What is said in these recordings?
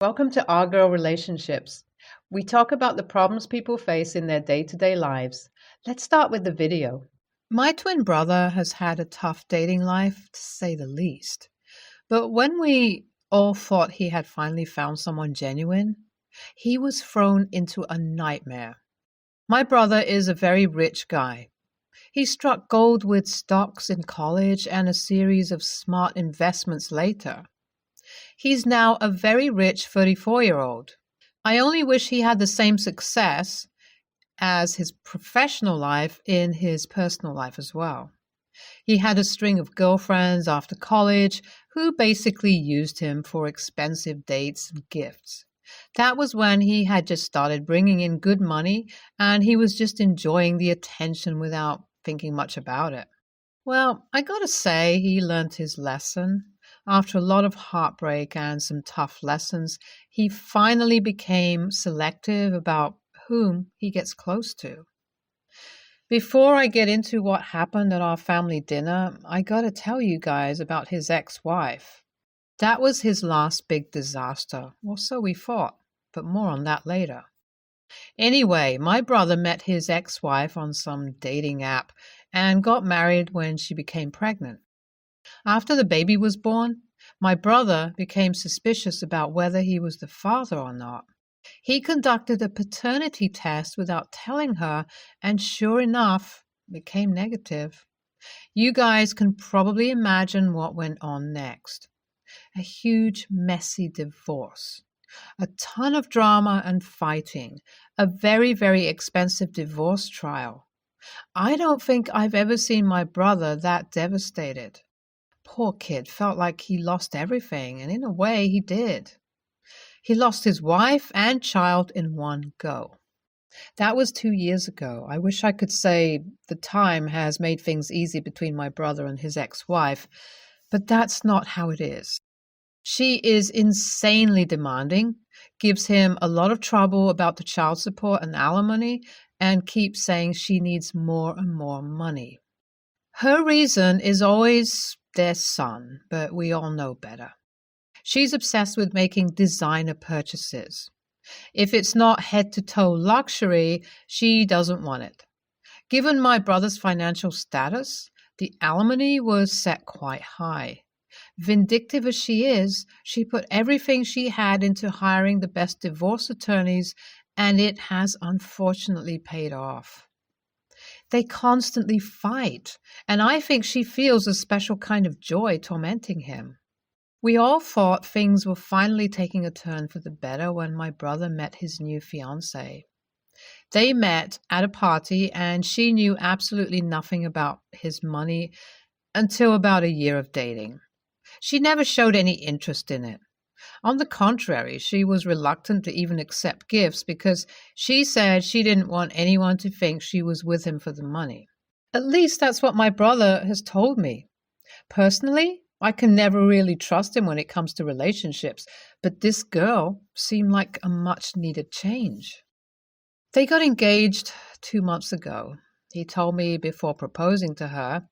Welcome to Our Girl Relationships. We talk about the problems people face in their day-to-day lives. Let's start with the video. My twin brother has had a tough dating life, to say the least. But when we all thought he had finally found someone genuine, he was thrown into a nightmare. My brother is a very rich guy. He struck gold with stocks in college and a series of smart investments later. He's now a very rich 34-year-old. I only wish he had the same success as his professional life in his personal life as well. He had a string of girlfriends after college who basically used him for expensive dates and gifts. That was when he had just started bringing in good money and he was just enjoying the attention without thinking much about it. Well, I gotta say, he learned his lesson. After a lot of heartbreak and some tough lessons, he finally became selective about whom he gets close to. Before I get into what happened at our family dinner, I gotta tell you guys about his ex-wife. That was his last big disaster, or so we thought, but more on that later. Anyway, my brother met his ex-wife on some dating app and got married when she became pregnant. After the baby was born, my brother became suspicious about whether he was the father or not. He conducted a paternity test without telling her, and sure enough, it came negative. You guys can probably imagine what went on next. A huge, messy divorce. A ton of drama and fighting. A very, very expensive divorce trial. I don't think I've ever seen my brother that devastated. Poor kid felt like he lost everything, and in a way he did. He lost his wife and child in one go. That was 2 years ago. I wish I could say the time has made things easy between my brother and his ex-wife, but that's not how it is. She is insanely demanding, gives him a lot of trouble about the child support and alimony, and keeps saying she needs more and more money. Her reason is always their son, but we all know better. She's obsessed with making designer purchases. If it's not head-to-toe luxury, she doesn't want it. Given my brother's financial status, the alimony was set quite high. Vindictive as she is, she put everything she had into hiring the best divorce attorneys, and it has unfortunately paid off. They constantly fight, and I think she feels a special kind of joy tormenting him. We all thought things were finally taking a turn for the better when my brother met his new fiancée. They met at a party, and she knew absolutely nothing about his money until about a year of dating. She never showed any interest in it. On the contrary, she was reluctant to even accept gifts because she said she didn't want anyone to think she was with him for the money. At least that's what my brother has told me. Personally, I can never really trust him when it comes to relationships, but this girl seemed like a much-needed change. They got engaged 2 months ago. He told me before proposing to her,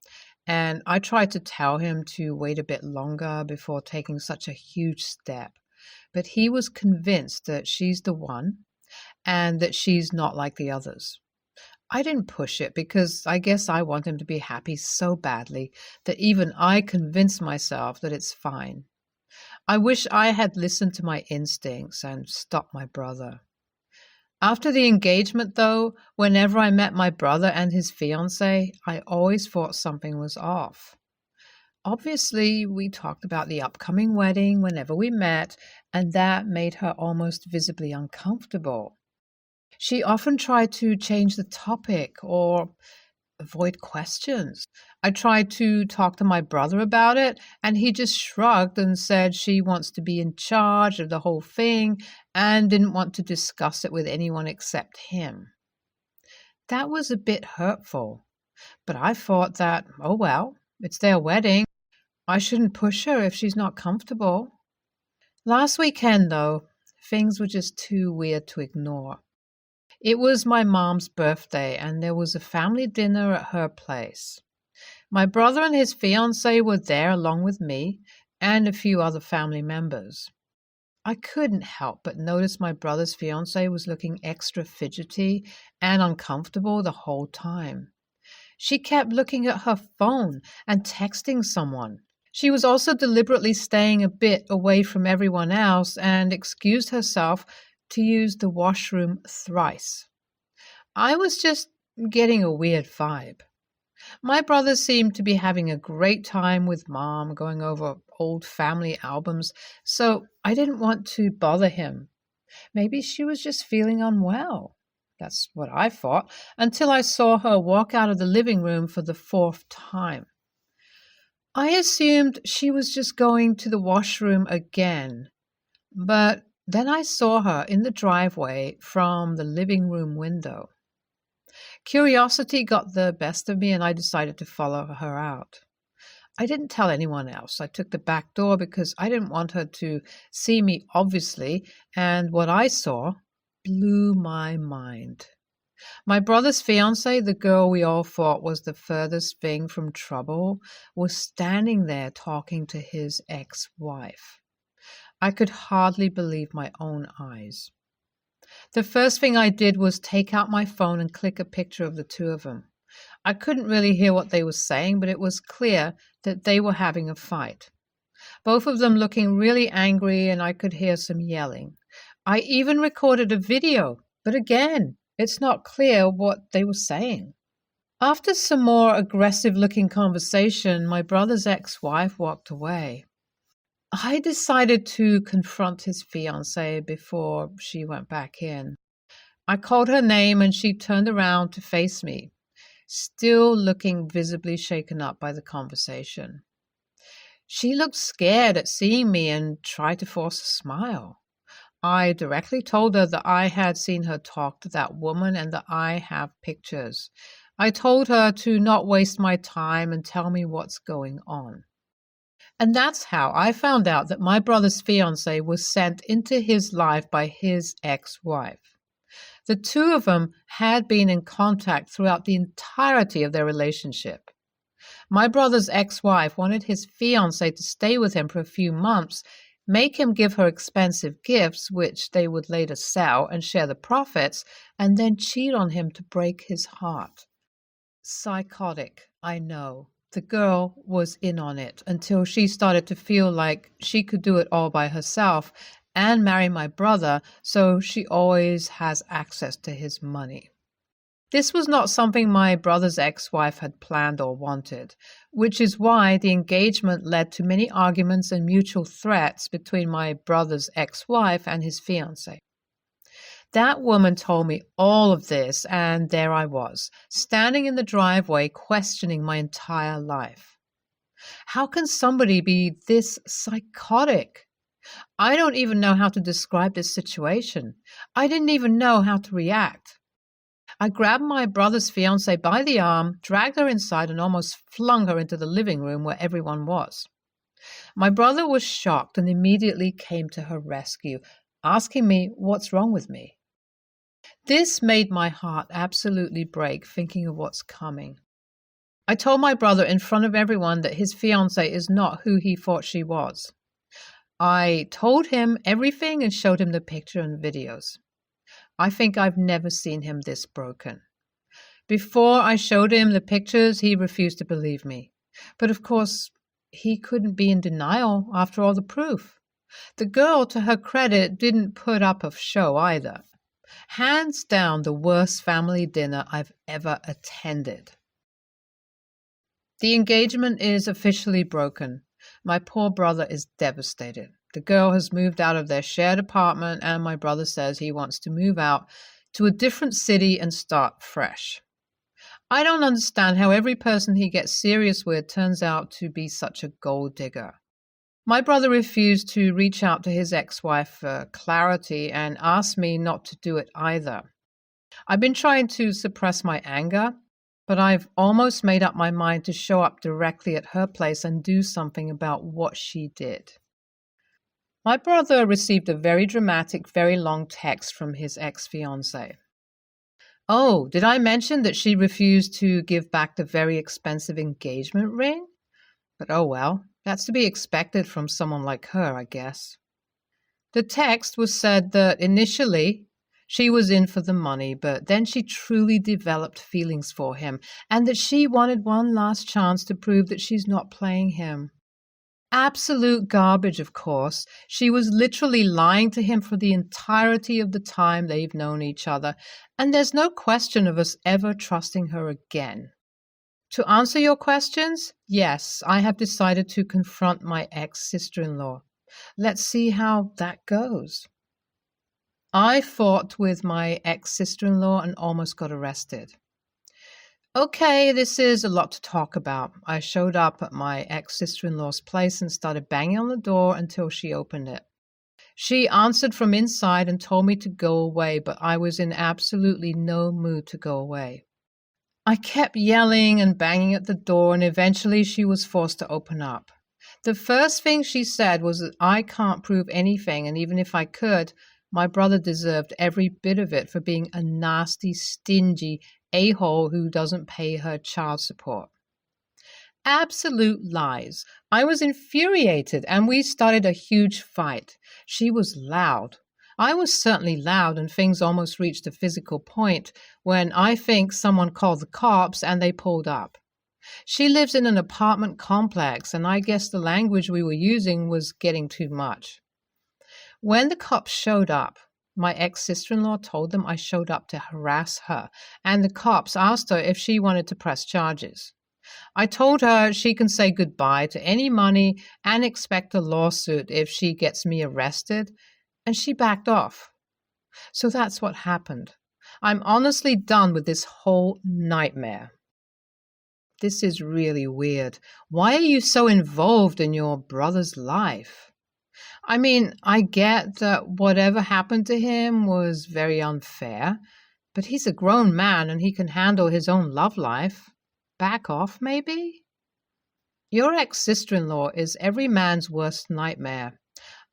and I tried to tell him to wait a bit longer before taking such a huge step. But he was convinced that she's the one and that she's not like the others. I didn't push it because I guess I want him to be happy so badly that even I convinced myself that it's fine. I wish I had listened to my instincts and stopped my brother. After the engagement, though, whenever I met my brother and his fiancée, I always thought something was off. Obviously, we talked about the upcoming wedding whenever we met, and that made her almost visibly uncomfortable. She often tried to change the topic or avoid questions. I tried to talk to my brother about it, and he just shrugged and said she wants to be in charge of the whole thing and didn't want to discuss it with anyone except him. That was a bit hurtful, but I thought that, oh well, it's their wedding. I shouldn't push her if she's not comfortable. Last weekend, though, things were just too weird to ignore. It was my mom's birthday, and there was a family dinner at her place. My brother and his fiancée were there along with me and a few other family members. I couldn't help but notice my brother's fiancée was looking extra fidgety and uncomfortable the whole time. She kept looking at her phone and texting someone. She was also deliberately staying a bit away from everyone else and excused herself to use the washroom thrice. I was just getting a weird vibe. My brother seemed to be having a great time with Mom, going over old family albums, so I didn't want to bother him. Maybe she was just feeling unwell. That's what I thought, until I saw her walk out of the living room for the fourth time. I assumed she was just going to the washroom again, but then I saw her in the driveway from the living room window. Curiosity got the best of me, and I decided to follow her out. I didn't tell anyone else. I took the back door because I didn't want her to see me, obviously, and what I saw blew my mind. My brother's fiancée, the girl we all thought was the furthest thing from trouble, was standing there talking to his ex-wife. I could hardly believe my own eyes. The first thing I did was take out my phone and click a picture of the two of them. I couldn't really hear what they were saying, but it was clear that they were having a fight. Both of them looking really angry, and I could hear some yelling. I even recorded a video, but again, it's not clear what they were saying. After some more aggressive-looking conversation, my brother's ex-wife walked away. I decided to confront his fiancée before she went back in. I called her name and she turned around to face me, still looking visibly shaken up by the conversation. She looked scared at seeing me and tried to force a smile. I directly told her that I had seen her talk to that woman and that I have pictures. I told her to not waste my time and tell me what's going on. And that's how I found out that my brother's fiancée was sent into his life by his ex-wife. The two of them had been in contact throughout the entirety of their relationship. My brother's ex-wife wanted his fiancée to stay with him for a few months, make him give her expensive gifts, which they would later sell and share the profits, and then cheat on him to break his heart. Psychotic, I know. The girl was in on it until she started to feel like she could do it all by herself and marry my brother, so she always has access to his money. This was not something my brother's ex-wife had planned or wanted, which is why the engagement led to many arguments and mutual threats between my brother's ex-wife and his fiancée. That woman told me all of this, and there I was, standing in the driveway questioning my entire life. How can somebody be this psychotic? I don't even know how to describe this situation. I didn't even know how to react. I grabbed my brother's fiancée by the arm, dragged her inside, and almost flung her into the living room where everyone was. My brother was shocked and immediately came to her rescue, asking me what's wrong with me. This made my heart absolutely break thinking of what's coming. I told my brother in front of everyone that his fiancée is not who he thought she was. I told him everything and showed him the picture and videos. I think I've never seen him this broken. Before I showed him the pictures, he refused to believe me. But of course, he couldn't be in denial after all the proof. The girl, to her credit, didn't put up a show either. Hands down, the worst family dinner I've ever attended. The engagement is officially broken. My poor brother is devastated. The girl has moved out of their shared apartment, and my brother says he wants to move out to a different city and start fresh. I don't understand how every person he gets serious with turns out to be such a gold digger. My brother refused to reach out to his ex-wife for clarity and asked me not to do it either. I've been trying to suppress my anger, but I've almost made up my mind to show up directly at her place and do something about what she did. My brother received a very dramatic, very long text from his ex-fiancée. Oh, did I mention that she refused to give back the very expensive engagement ring? But oh well, that's to be expected from someone like her, I guess. The text was said that initially she was in for the money, but then she truly developed feelings for him and that she wanted one last chance to prove that she's not playing him. Absolute garbage, of course. She was literally lying to him for the entirety of the time they've known each other, and there's no question of us ever trusting her again. To answer your questions, yes, I have decided to confront my ex-sister-in-law. Let's see how that goes. I fought with my ex-sister-in-law and almost got arrested. Okay, this is a lot to talk about. I showed up at my ex-sister-in-law's place and started banging on the door until she opened it. She answered from inside and told me to go away, but I was in absolutely no mood to go away. I kept yelling and banging at the door, and eventually she was forced to open up. The first thing she said was that I can't prove anything, and even if I could, my brother deserved every bit of it for being a nasty, stingy a-hole who doesn't pay her child support. Absolute lies. I was infuriated, and we started a huge fight. She was loud. I was certainly loud, and things almost reached a physical point when I think someone called the cops and they pulled up. She lives in an apartment complex, and I guess the language we were using was getting too much. When the cops showed up, my ex-sister-in-law told them I showed up to harass her, and the cops asked her if she wanted to press charges. I told her she can say goodbye to any money and expect a lawsuit if she gets me arrested, and she backed off. So that's what happened. I'm honestly done with this whole nightmare. This is really weird. Why are you so involved in your brother's life? I mean, I get that whatever happened to him was very unfair, but he's a grown man and he can handle his own love life. Back off, maybe? Your ex-sister-in-law is every man's worst nightmare.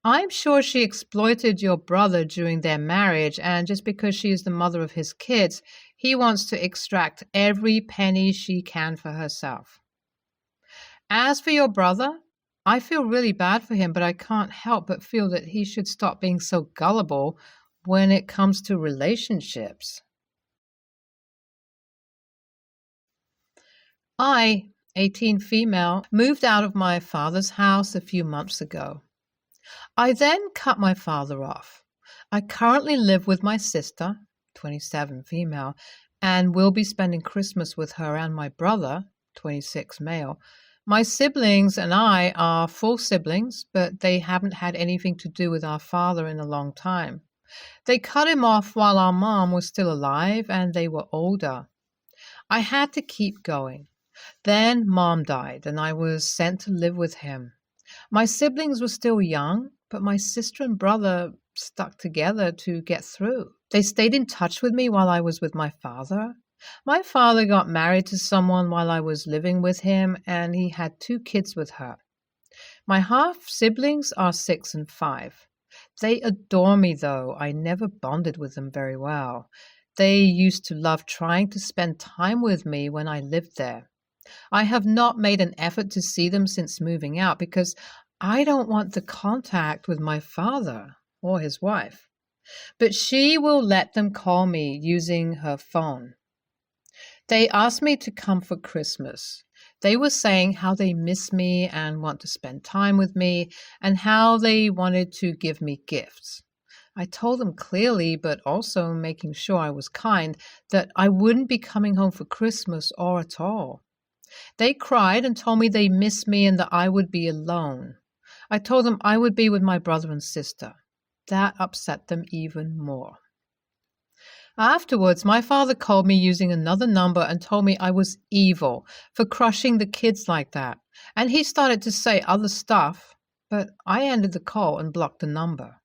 I'm sure she exploited your brother during their marriage, and just because she is the mother of his kids, he wants to extract every penny she can for herself. As for your brother, I feel really bad for him, but I can't help but feel that he should stop being so gullible when it comes to relationships. I, 18 female, moved out of my father's house a few months ago. I then cut my father off. I currently live with my sister, 27 female, and will be spending Christmas with her and my brother, 26 male. My siblings and I are full siblings, but they haven't had anything to do with our father in a long time. They cut him off while our mom was still alive and they were older. I had to keep going. Then Mom died, and I was sent to live with him. My siblings were still young, but my sister and brother stuck together to get through. They stayed in touch with me while I was with my father. My father got married to someone while I was living with him, and he had 2 kids with her. My half-siblings are 6 and 5. They adore me, though. I never bonded with them very well. They used to love trying to spend time with me when I lived there. I have not made an effort to see them since moving out because I don't want the contact with my father or his wife. But she will let them call me using her phone. They asked me to come for Christmas. They were saying how they miss me and want to spend time with me and how they wanted to give me gifts. I told them clearly, but also making sure I was kind, that I wouldn't be coming home for Christmas or at all. They cried and told me they missed me and that I would be alone. I told them I would be with my brother and sister. That upset them even more. Afterwards, my father called me using another number and told me I was evil for crushing the kids like that. And he started to say other stuff, but I ended the call and blocked the number.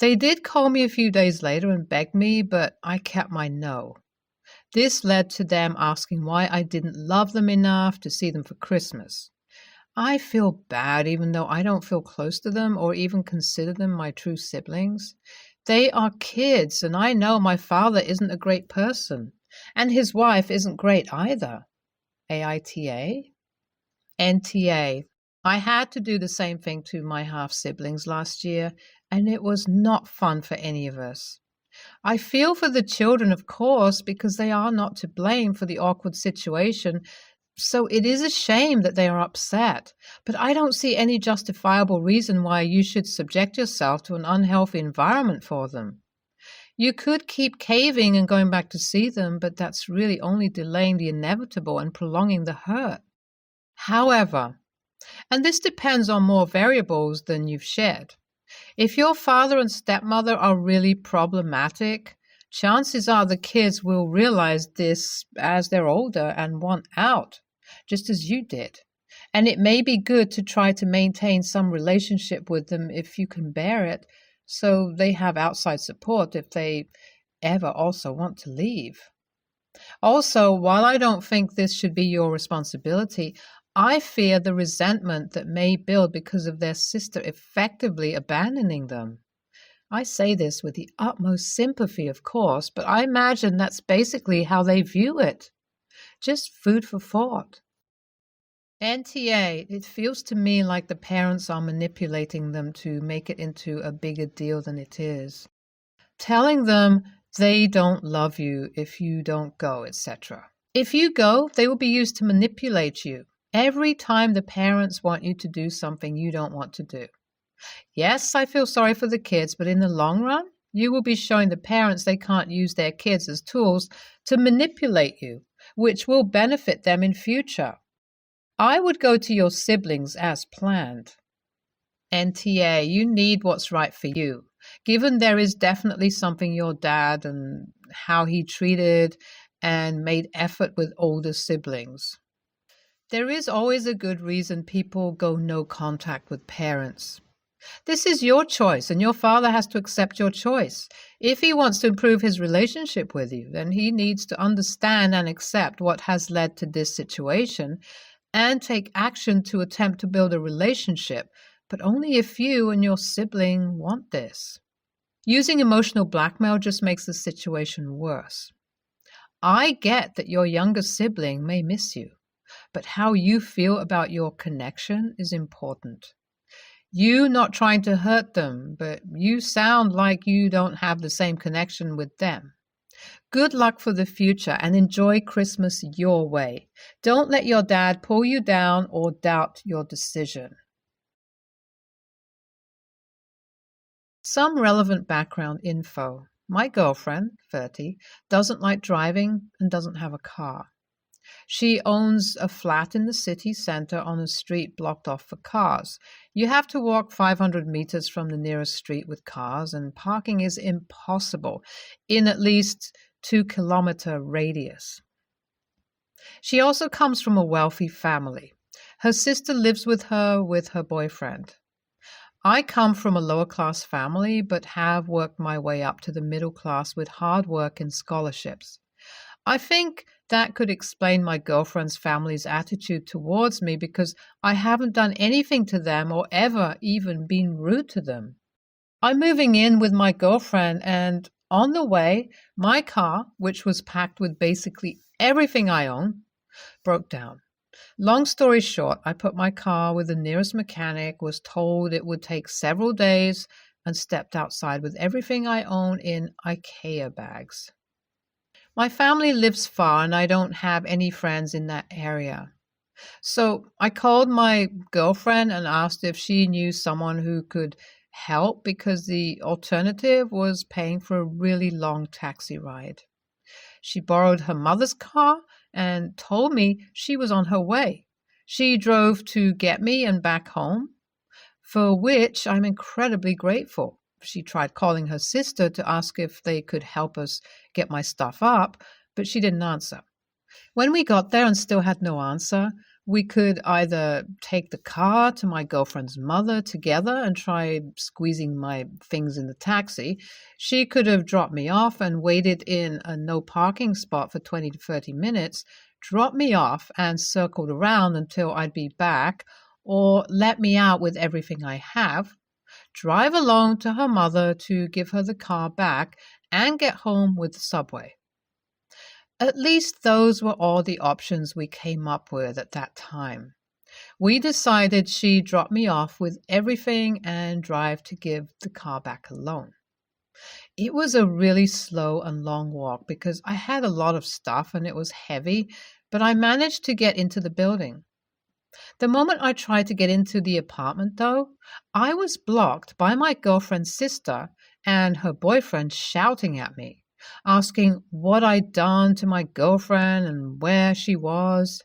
They did call me a few days later and begged me, but I kept my no. This led to them asking why I didn't love them enough to see them for Christmas. I feel bad even though I don't feel close to them or even consider them my true siblings. They are kids, and I know my father isn't a great person, and his wife isn't great either. AITA? NTA. I had to do the same thing to my half-siblings last year, and it was not fun for any of us. I feel for the children, of course, because they are not to blame for the awkward situation. So it is a shame that they are upset, but I don't see any justifiable reason why you should subject yourself to an unhealthy environment for them. You could keep caving and going back to see them, but that's really only delaying the inevitable and prolonging the hurt. However, and this depends on more variables than you've shared, if your father and stepmother are really problematic, chances are the kids will realize this as they're older and want out, just as you did. And it may be good to try to maintain some relationship with them if you can bear it, so they have outside support if they ever also want to leave. Also, while I don't think this should be your responsibility, I fear the resentment that may build because of their sister effectively abandoning them. I say this with the utmost sympathy, of course, but I imagine that's basically how they view it. Just food for thought. NTA, it feels to me like the parents are manipulating them to make it into a bigger deal than it is. Telling them they don't love you if you don't go, etc. If you go, they will be used to manipulate you. Every time the parents want you to do something you don't want to do. Yes, I feel sorry for the kids, but in the long run, you will be showing the parents they can't use their kids as tools to manipulate you, which will benefit them in future. I would go to your siblings as planned. NTA, you need what's right for you, given there is definitely something your dad and how he treated and made effort with older siblings. There is always a good reason people go no contact with parents. This is your choice, and your father has to accept your choice. If he wants to improve his relationship with you, then he needs to understand and accept what has led to this situation and take action to attempt to build a relationship, but only if you and your sibling want this. Using emotional blackmail just makes the situation worse. I get that your younger sibling may miss you, but how you feel about your connection is important. You not trying to hurt them, but you sound like you don't have the same connection with them. Good luck for the future and enjoy Christmas your way. Don't let your dad pull you down or doubt your decision. Some relevant background info. My girlfriend, 30, doesn't like driving and doesn't have a car. She owns a flat in the city center on a street blocked off for cars. You have to walk 500 meters from the nearest street with cars, and parking is impossible in at least 2-kilometer radius. She also comes from a wealthy family. Her sister lives with her boyfriend. I come from a lower class family, but have worked my way up to the middle class with hard work and scholarships. I think that could explain my girlfriend's family's attitude towards me because I haven't done anything to them or ever even been rude to them. I'm moving in with my girlfriend, and on the way, my car, which was packed with basically everything I own, broke down. Long story short, I put my car with the nearest mechanic, was told it would take several days, and stepped outside with everything I own in IKEA bags. My family lives far, and I don't have any friends in that area. So I called my girlfriend and asked if she knew someone who could help because the alternative was paying for a really long taxi ride. She borrowed her mother's car and told me she was on her way. She drove to get me and back home, for which I'm incredibly grateful. She tried calling her sister to ask if they could help us get my stuff up, but she didn't answer. When we got there and still had no answer, we could either take the car to my girlfriend's mother together and try squeezing my things in the taxi. She could have dropped me off and waited in a no parking spot for 20 to 30 minutes, dropped me off and circled around until I'd be back, or let me out with everything I have, drive along to her mother to give her the car back, and get home with the subway. At least those were all the options we came up with at that time. We decided she'd drop me off with everything and drive to give the car back alone. It was a really slow and long walk because I had a lot of stuff and it was heavy, but I managed to get into the building. The moment I tried to get into the apartment, though, I was blocked by my girlfriend's sister and her boyfriend shouting at me, asking what I'd done to my girlfriend and where she was.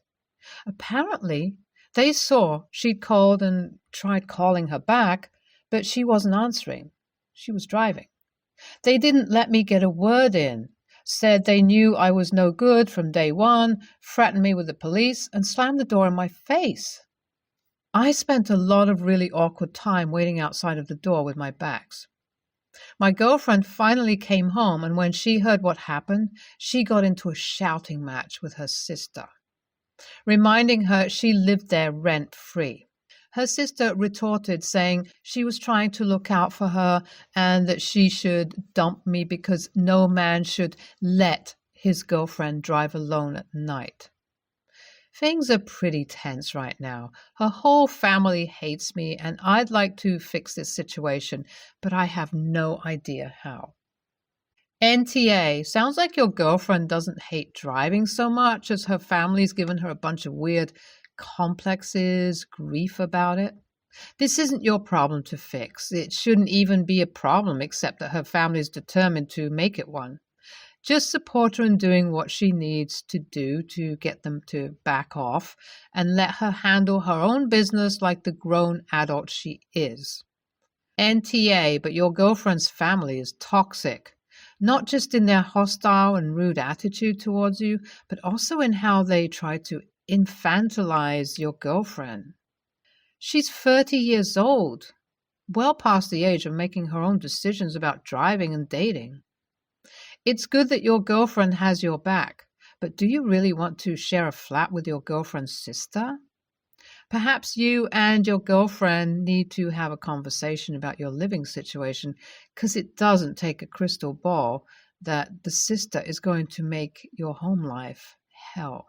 Apparently, they saw she'd called and tried calling her back, but she wasn't answering. She was driving. They didn't let me get a word in, said they knew I was no good from day one, threatened me with the police, and slammed the door in my face. I spent a lot of really awkward time waiting outside of the door with my bags. My girlfriend finally came home, and when she heard what happened, she got into a shouting match with her sister, reminding her she lived there rent-free. Her sister retorted, saying she was trying to look out for her and that she should dump me because no man should let his girlfriend drive alone at night. Things are pretty tense right now. Her whole family hates me, and I'd like to fix this situation, but I have no idea how. NTA, sounds like your girlfriend doesn't hate driving so much as her family's given her a bunch of weird complexes, grief about it. This isn't your problem to fix. It shouldn't even be a problem except that her family is determined to make it one. Just support her in doing what she needs to do to get them to back off and let her handle her own business like the grown adult she is. NTA, but your girlfriend's family is toxic, not just in their hostile and rude attitude towards you, but also in how they try to infantilize your girlfriend. She's 30 years old, well past the age of making her own decisions about driving and dating. It's good that your girlfriend has your back, but do you really want to share a flat with your girlfriend's sister? Perhaps you and your girlfriend need to have a conversation about your living situation, because it doesn't take a crystal ball that the sister is going to make your home life hell.